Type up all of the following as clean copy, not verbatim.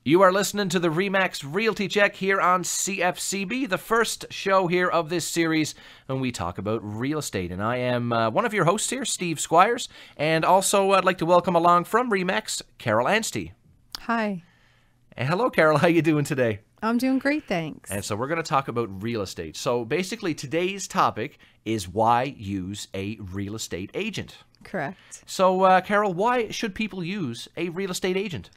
You are listening to the RE/MAX Realty Check here on CFCB, the first show here of this series when we talk about real estate. And I am one of your hosts here, Steve Squires. And also I'd like to welcome along from RE/MAX, Carol Anstey. Hi. And hello, Carol. How you doing today? I'm doing great, thanks. And so we're going to talk about real estate. So basically today's topic is why use a real estate agent. Correct. So, Carol, why should people use a real estate agent?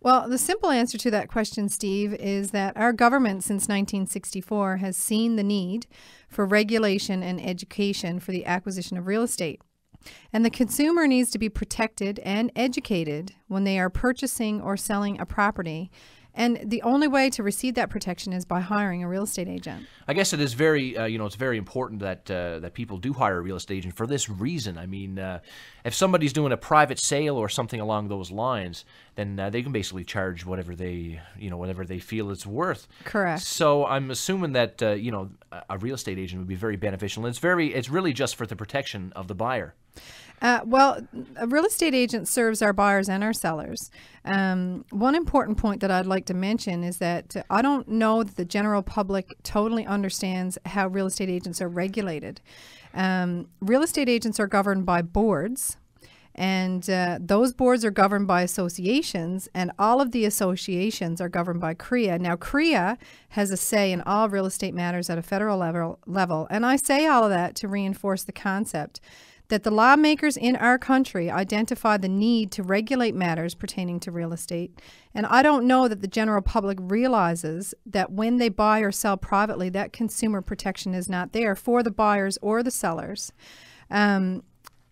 Well, the simple answer to that question, Steve, is that our government since 1964 has seen the need for regulation and education for the acquisition of real estate. And the consumer needs to be protected and educated when they are purchasing or selling a property. And the only way to receive that protection is by hiring a real estate agent. I guess it is very, it's very important that that people do hire a real estate agent for this reason. I mean, if somebody's doing a private sale or something along those lines, then they can basically charge whatever they, whatever they feel it's worth. Correct. So I'm assuming that, a real estate agent would be very beneficial. And it's really just for the protection of the buyer. Well, a real estate agent serves our buyers and our sellers. One important point that I'd like to mention is that I don't know that the general public totally understands how real estate agents are regulated. Real estate agents are governed by boards, and those boards are governed by associations, and all of the associations are governed by CREA. Now, CREA has a say in all real estate matters at a federal level, and I say all of that to reinforce the concept that the lawmakers in our country identify the need to regulate matters pertaining to real estate. And I don't know that the general public realizes that when they buy or sell privately, that consumer protection is not there for the buyers or the sellers.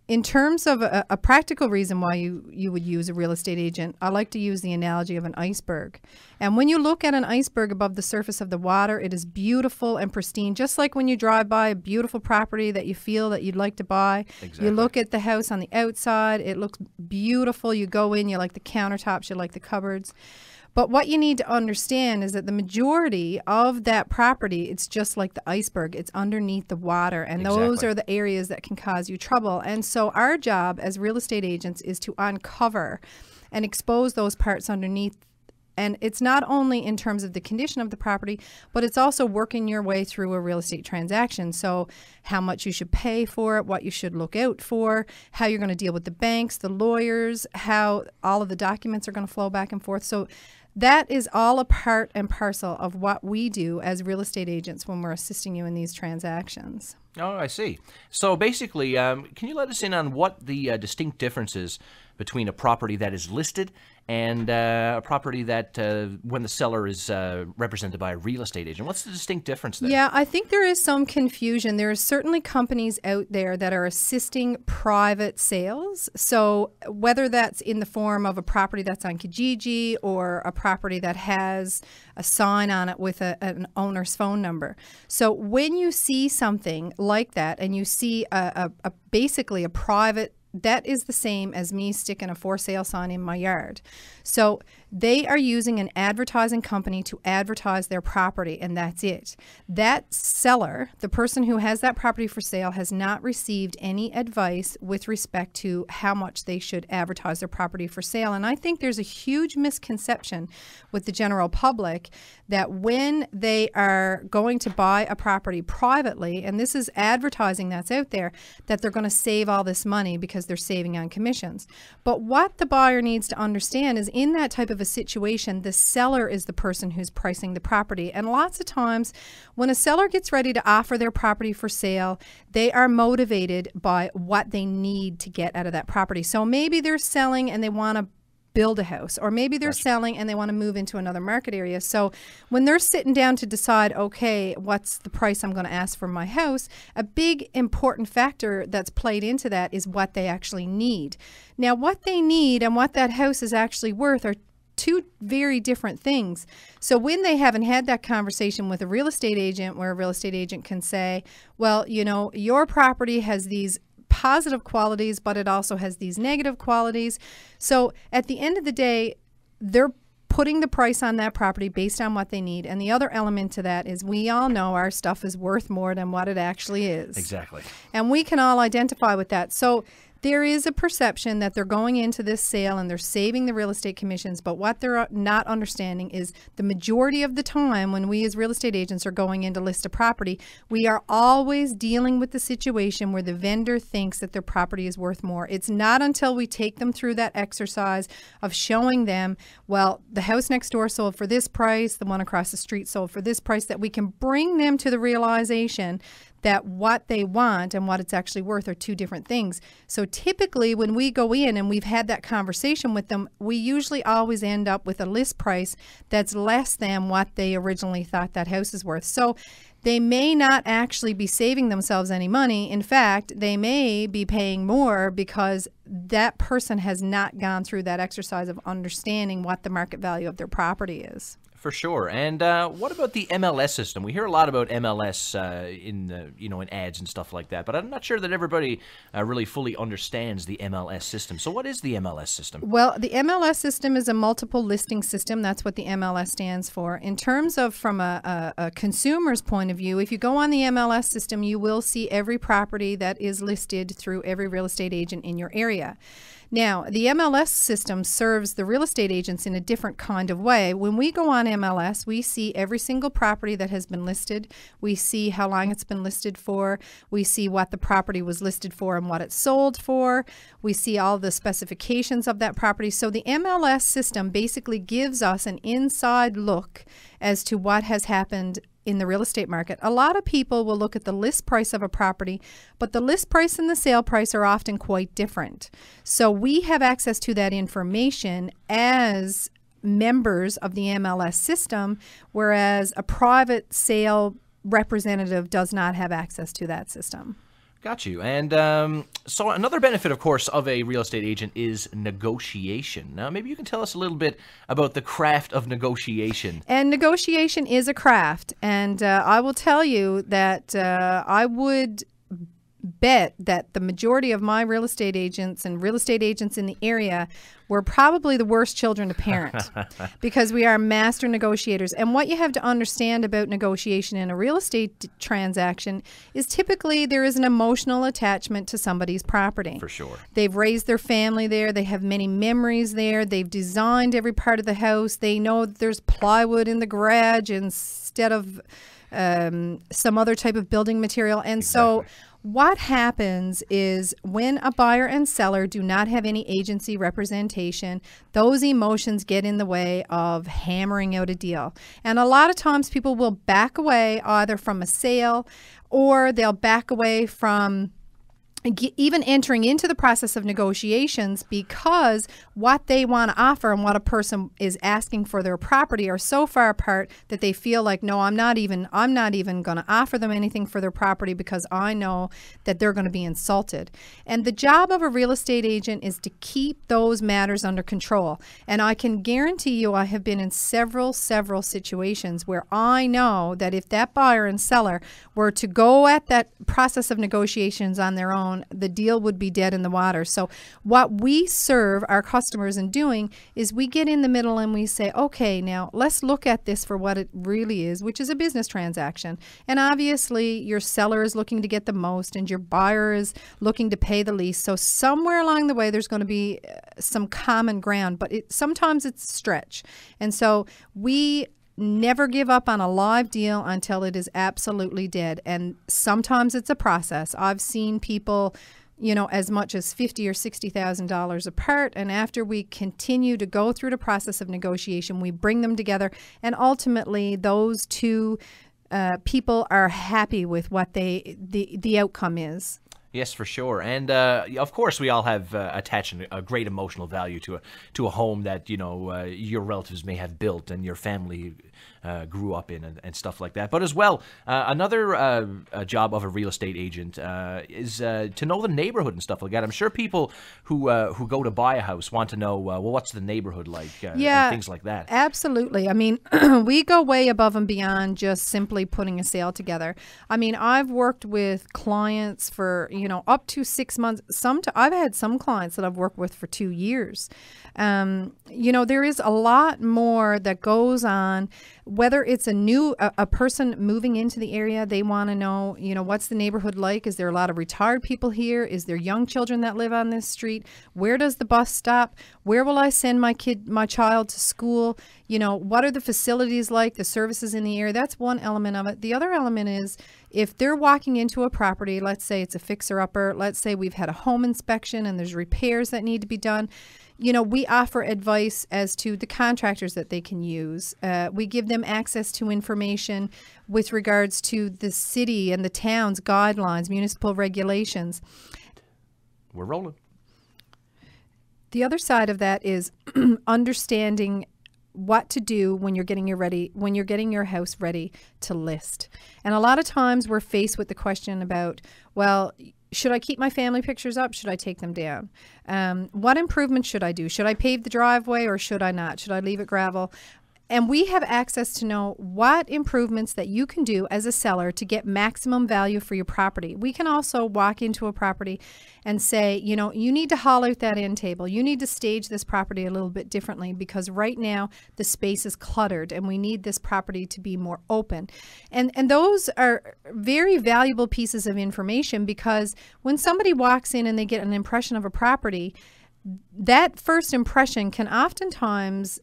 In terms of a practical reason why you would use a real estate agent, I like to use the analogy of an iceberg. And when you look at an iceberg above the surface of the water, it is beautiful and pristine, just like when you drive by a beautiful property that you feel that you'd like to buy. Exactly. You look at the house on the outside, it looks beautiful. You go in, you like the countertops, you like the cupboards. But what you need to understand is that the majority of that property, it's just like the iceberg. It's underneath the water, and Exactly. Those are the areas that can cause you trouble. And so our job as real estate agents is to uncover and expose those parts underneath. And it's not only in terms of the condition of the property, but it's also working your way through a real estate transaction. So how much you should pay for it, what you should look out for, how you're going to deal with the banks, the lawyers, how all of the documents are going to flow back and forth. So that is all a part and parcel of what we do as real estate agents when we're assisting you in these transactions. Oh, I see. So basically, can you let us in on what the distinct differences between a property that is listed and a property that when the seller is represented by a real estate agent? What's the distinct difference there? Yeah, I think there is some confusion. There are certainly companies out there that are assisting private sales. So whether that's in the form of a property that's on Kijiji or a property that has a sign on it with an owner's phone number. So when you see something like that and you see basically a private, that is the same as me sticking a for sale sign in my yard. So they are using an advertising company to advertise their property, and that's it. That seller, the person who has that property for sale, has not received any advice with respect to how much they should advertise their property for sale. And I think there's a huge misconception with the general public that when they are going to buy a property privately, and this is advertising that's out there, that they're going to save all this money because they're saving on commissions. But what the buyer needs to understand is in that type of a situation, the seller is the person who's pricing the property. And lots of times when a seller gets ready to offer their property for sale, they are motivated by what they need to get out of that property. So maybe they're selling and they want to build a house, or maybe they're selling and they want to move into another market area. So when they're sitting down to decide, okay, what's the price I'm going to ask for my house, a big important factor that's played into that is what they actually need. Now, what they need and what that house is actually worth are two very different things. So when they haven't had that conversation with a real estate agent, where a real estate agent can say, well, you know, your property has these positive qualities, but it also has these negative qualities. So at the end of the day, they're putting the price on that property based on what they need. And the other element to that is we all know our stuff is worth more than what it actually is. Exactly. And we can all identify with that. So There is a perception that they're going into this sale and they're saving the real estate commissions, but what they're not understanding is the majority of the time when we as real estate agents are going in to list a property, we are always dealing with the situation where the vendor thinks that their property is worth more. It's not until we take them through that exercise of showing them, well, the house next door sold for this price, the one across the street sold for this price, that we can bring them to the realization that what they want and what it's actually worth are two different things. So typically when we go in and we've had that conversation with them, we usually always end up with a list price that's less than what they originally thought that house is worth. So they may not actually be saving themselves any money. In fact, they may be paying more because that person has not gone through that exercise of understanding what the market value of their property is. For sure. And what about the MLS system? We hear a lot about MLS in ads and stuff like that, but I'm not sure that everybody really fully understands the MLS system. So what is the MLS system? Well, the MLS system is a multiple listing system. That's what the MLS stands for. In terms of from a consumer's point of view, if you go on the MLS system, you will see every property that is listed through every real estate agent in your area. Now, the MLS system serves the real estate agents in a different kind of way. When we go on MLS, we see every single property that has been listed. We see how long it's been listed for. We see what the property was listed for and what it sold for. We see all the specifications of that property. So the MLS system basically gives us an inside look as to what has happened in the real estate market. A lot of people will look at the list price of a property, but the list price and the sale price are often quite different. So we have access to that information as members of the MLS system, whereas a private sale representative does not have access to that system. Got you. And so another benefit, of course, of a real estate agent is negotiation. Now, maybe you can tell us a little bit about the craft of negotiation. And negotiation is a craft. And I will tell you that I would bet that the majority of my real estate agents and real estate agents in the area were probably the worst children to parent because we are master negotiators. And what you have to understand about negotiation in a real estate transaction is typically there is an emotional attachment to somebody's property. For sure. They've raised their family there. They have many memories there. They've designed every part of the house. They know that there's plywood in the garage instead of some other type of building material. And exactly. So what happens is when a buyer and seller do not have any agency representation, those emotions get in the way of hammering out a deal. And a lot of times people will back away either from a sale or they'll back away from even entering into the process of negotiations because what they want to offer and what a person is asking for their property are so far apart that they feel like, no, I'm not even going to offer them anything for their property because I know that they're going to be insulted. And the job of a real estate agent is to keep those matters under control. And I can guarantee you I have been in several situations where I know that if that buyer and seller were to go at that process of negotiations on their own, the deal would be dead in the water. So what we serve our customers in doing is we get in the middle and we say, okay, now let's look at this for what it really is, which is a business transaction. And obviously your seller is looking to get the most and your buyer is looking to pay the least. So somewhere along the way there's going to be some common ground, but sometimes it's a stretch. And so we never give up on a live deal until it is absolutely dead. And sometimes it's a process. I've seen people, as much as $50,000 or $60,000 apart. And after we continue to go through the process of negotiation, we bring them together. And ultimately, those two people are happy with what the outcome is. Yes, for sure. And of course, we all have attached a great emotional value to a home that your relatives may have built and your family grew up in and stuff like that. But as well, another job of a real estate agent is to know the neighborhood and stuff like that. I'm sure people who go to buy a house want to know, well, what's the neighborhood like? And things like that. Absolutely. I mean, we go way above and beyond just simply putting a sale together. I mean, I've worked with clients for up to 6 months. I've had some clients that I've worked with for 2 years. There is a lot more that goes on, whether it's a person moving into the area. They want to know, what's the neighborhood like? Is there a lot of retired people here? Is there young children that live on this street? Where does the bus stop? Where will I send my child to school? What are the facilities like, the services in the area? That's one element of it. The other element is if they're walking into a property, let's say it's a fixer-upper, let's say we've had a home inspection and there's repairs that need to be done. We offer advice as to the contractors that they can use. We give them access to information with regards to the city and the town's guidelines, municipal regulations. We're rolling. The other side of that is understanding what to do when you're getting your house ready to list. And a lot of times we're faced with the question about, well, should I keep my family pictures up? Should I take them down? What improvements should I do? Should I pave the driveway or should I not? Should I leave it gravel? And we have access to know what improvements that you can do as a seller to get maximum value for your property. We can also walk into a property and say, you need to haul out that end table. You need to stage this property a little bit differently because right now the space is cluttered and we need this property to be more open. And those are very valuable pieces of information because when somebody walks in and they get an impression of a property, that first impression can oftentimes,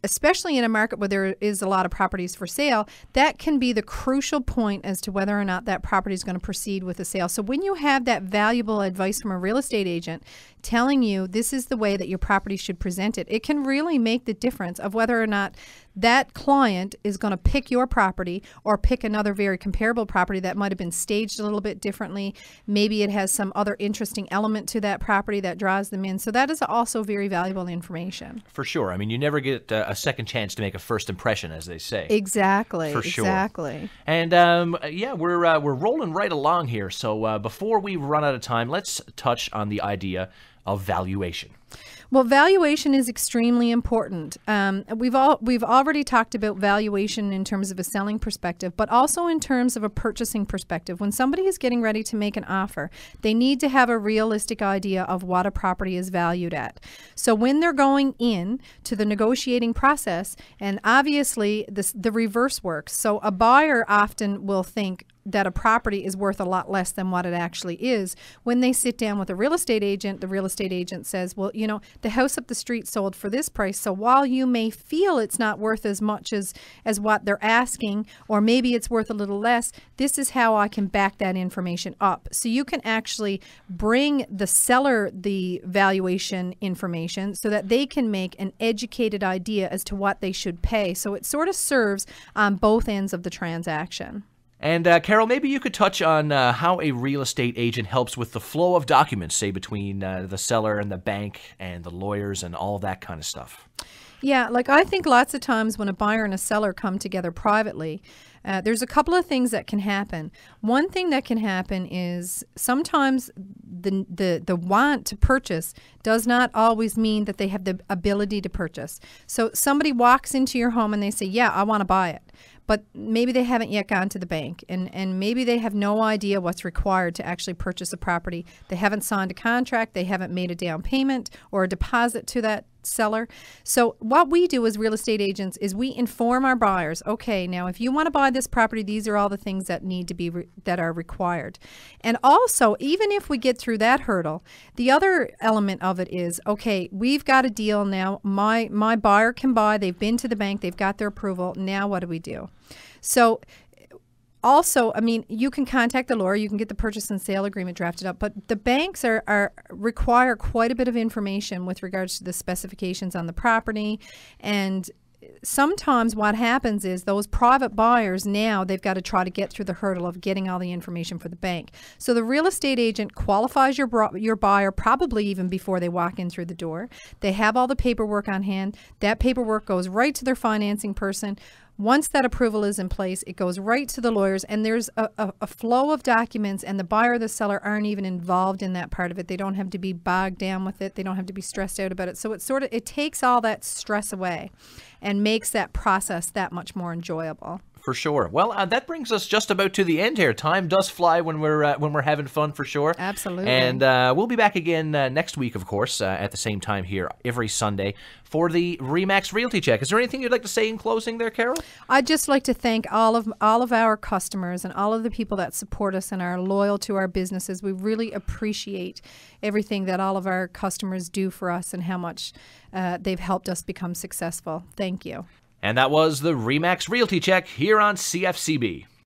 especially in a market where there is a lot of properties for sale, that can be the crucial point as to whether or not that property is going to proceed with a sale. So when you have that valuable advice from a real estate agent telling you this is the way that your property should present it, it can really make the difference of whether or not that client is going to pick your property or pick another very comparable property that might have been staged a little bit differently. Maybe it has some other interesting element to that property that draws them in. So that is also very valuable information. For sure. I mean, you never get a second chance to make a first impression, as they say. Exactly. For sure. Exactly. And we're rolling right along here. So before we run out of time, let's touch on the idea of valuation. Well, valuation is extremely important. We've already talked about valuation in terms of a selling perspective, but also in terms of a purchasing perspective. When somebody is getting ready to make an offer, they need to have a realistic idea of what a property is valued at. So when they're going in to the negotiating process, and obviously the reverse works. So a buyer often will think that a property is worth a lot less than what it actually is. When they sit down with a real estate agent, the real estate agent says, well, the house up the street sold for this price. So while you may feel it's not worth as much as what they're asking, or maybe it's worth a little less, this is how I can back that information up. So you can actually bring the seller the valuation information so that they can make an educated idea as to what they should pay. So it sort of serves on both ends of the transaction. And Carol, maybe you could touch on how a real estate agent helps with the flow of documents, say between the seller and the bank and the lawyers and all that kind of stuff. Yeah, I think lots of times when a buyer and a seller come together privately, there's a couple of things that can happen. One thing that can happen is sometimes the want to purchase does not always mean that they have the ability to purchase. So somebody walks into your home and they say, yeah, I want to buy it. But maybe they haven't yet gone to the bank, and maybe they have no idea what's required to actually purchase a property. They haven't signed a contract, they haven't made a down payment or a deposit to that seller. So what we do as real estate agents is we inform our buyers, okay, now if you want to buy this property, these are all the things that need to be that are required. And also, even if we get through that hurdle, the other element of it is, okay, we've got a deal now. My buyer can buy, they've been to the bank, they've got their approval. Now what do we do? So also, I mean, you can contact the lawyer, you can get the purchase and sale agreement drafted up, but the banks require quite a bit of information with regards to the specifications on the property. And sometimes what happens is those private buyers, now they've got to try to get through the hurdle of getting all the information for the bank. So the real estate agent qualifies your buyer probably even before they walk in through the door. They have all the paperwork on hand. That paperwork goes right to their financing person. Once that approval is in place, it goes right to the lawyers, and there's a flow of documents, and the buyer or the seller aren't even involved in that part of it. They don't have to be bogged down with it. They don't have to be stressed out about it. So it takes all that stress away and makes that process that much more enjoyable. For sure. Well, that brings us just about to the end here. Time does fly when we're having fun, for sure. Absolutely. And we'll be back again next week, of course, at the same time here every Sunday for the RE/MAX Realty Check. Is there anything you'd like to say in closing there, Carol? I'd just like to thank all of our customers and all of the people that support us and are loyal to our businesses. We really appreciate everything that all of our customers do for us and how much they've helped us become successful. Thank you. And that was the RE/MAX Realty Check here on CFCB.